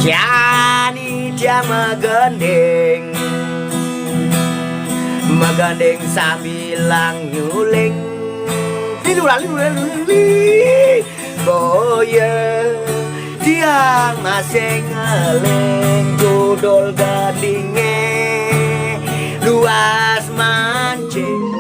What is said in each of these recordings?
Jani dia megandeng sambilang nyuling boya dia masih ngeleng judul gadingnya luas mancing.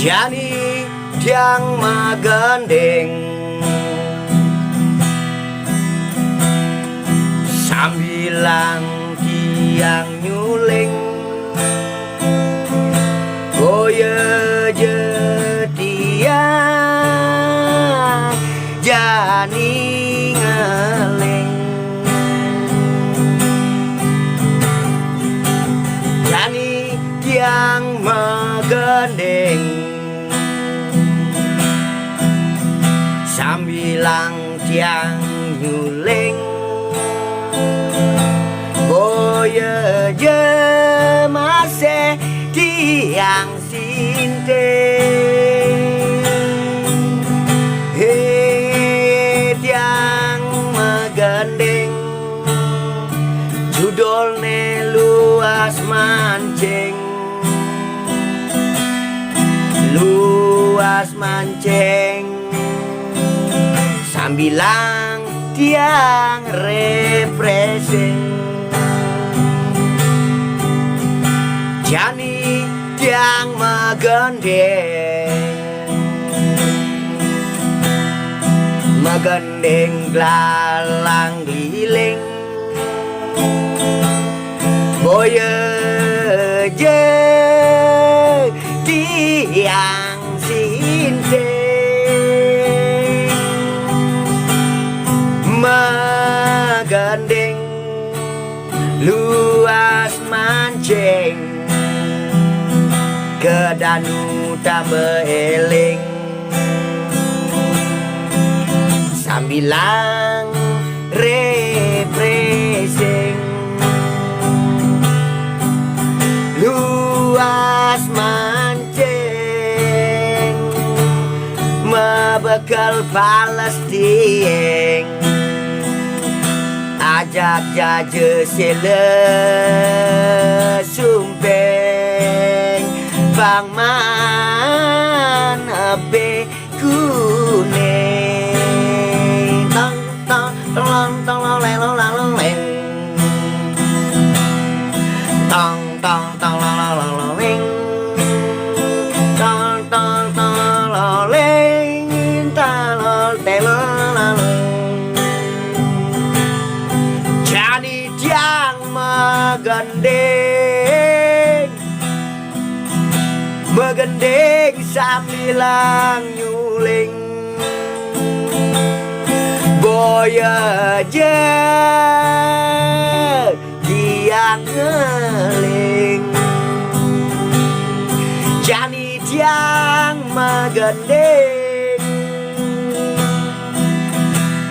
Jani yang magandeng sambilang tiang nyuling boya jetia Jani ngeleng Jani yang magandeng sambilang tiang nyuling boya je masih tiang sinteng tiang megandeng judulnya luas mancing sambilang tiang refreshing Jani tiang megandeng lalang giling boya je tiang sinteng megandeng luas mancing ke danu tak beeling sambilang refreshing luas mancing mebekal Palestina ajak jaje sele sumpeng pangman abe kuning tong tong tong tong leng tong tong tong leng tong tong tong leng talol telol Jani tiang megandeng sambilang nyuling boya je tiang ngeling Jani tiang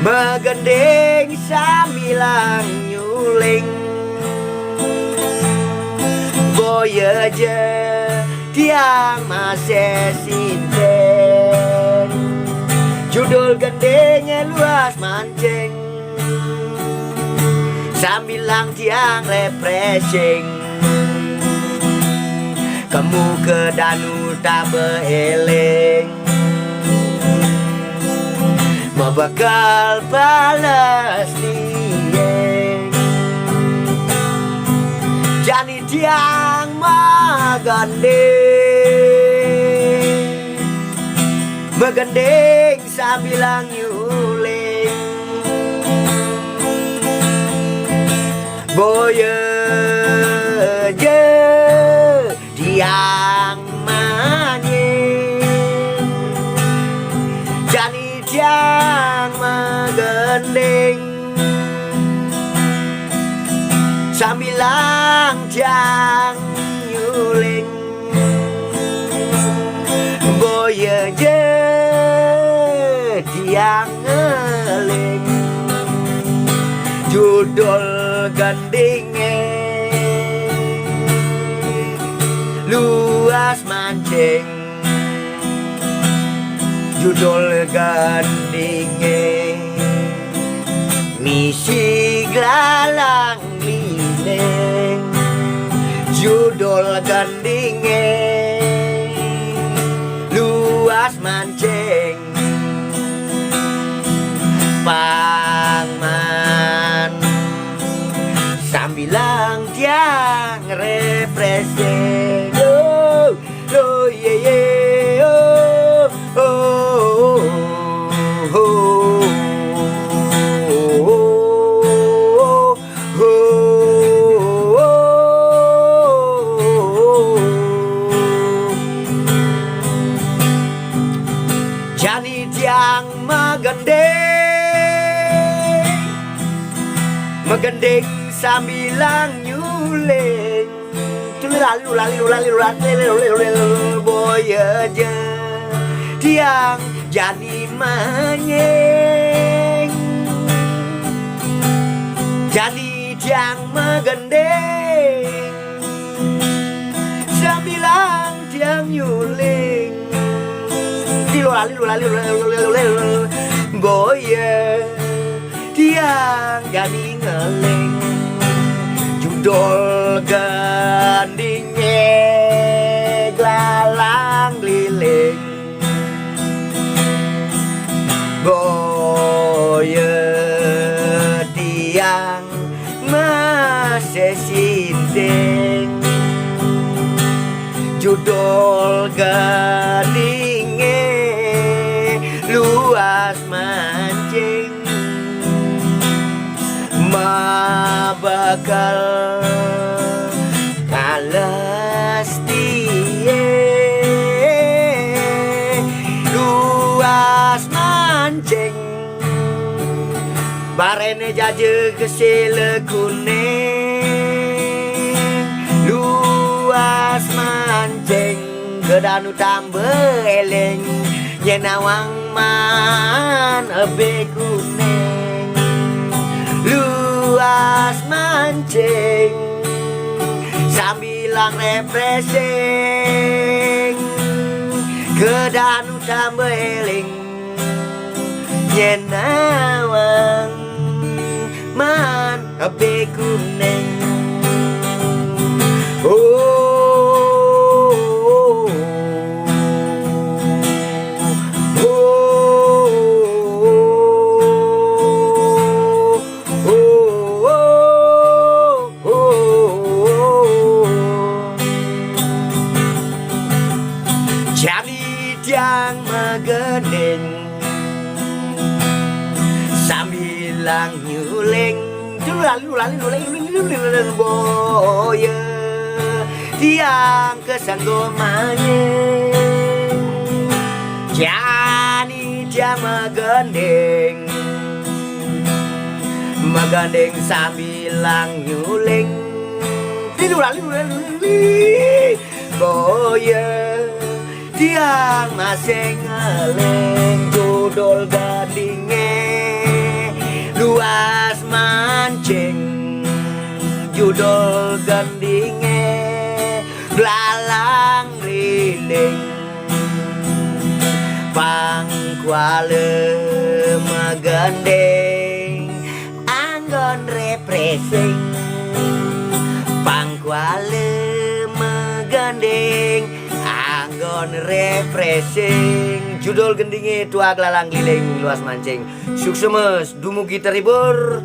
megandeng sambilang nyuling boya je tiang masih sinten judul gendengnya luas mancing sambilang tiang refreshing kamu ke danu tak beeling membekal Palestina Jani tiang magandeng Megandeng sambil nyuling boye je tiang manying jani tiang megandeng sambil tiang nyuling boye je tiang ngeling judul gandinge luas mancing judul gandinge misi glalang liling judul gandinge luas mancing pangman sambilang tiang refreshing oh oh yeah yeah oh oh oh oh jani tiang megandeng sambilang nyuling boye je tiang jani manyeng jani tiang megandeng sambilang tiang nyuling boye tiang jadi ngeling judul gandinge glalang liling boye tiang masih sinding judul gandinge luas mancing ma bakal kalas tie luas mancing barene jaje kesele kuning luas mancing kedanu tambah eleng yenawang man abe kuning luas mancing sambilang refreshing kedanu tambah eling yenawang man abe kuning oh tiang megandeng sambilang nyuling boye tiang kesanggomannya jani tiang megandeng sambilang nyuling boye tiang masih ngeling judul gandinge luas mancing judul gandinge glalang liling pangkuale megandeng anggon refreshing pangkuale megandeng anggon refreshing judul gendinge tua glalang giling luas mancing sukses dumugi terhibur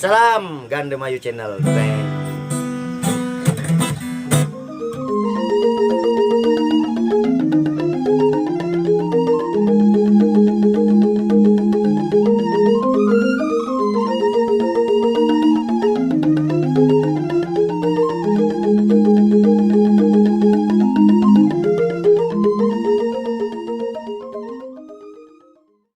salam Gandemayu Channel.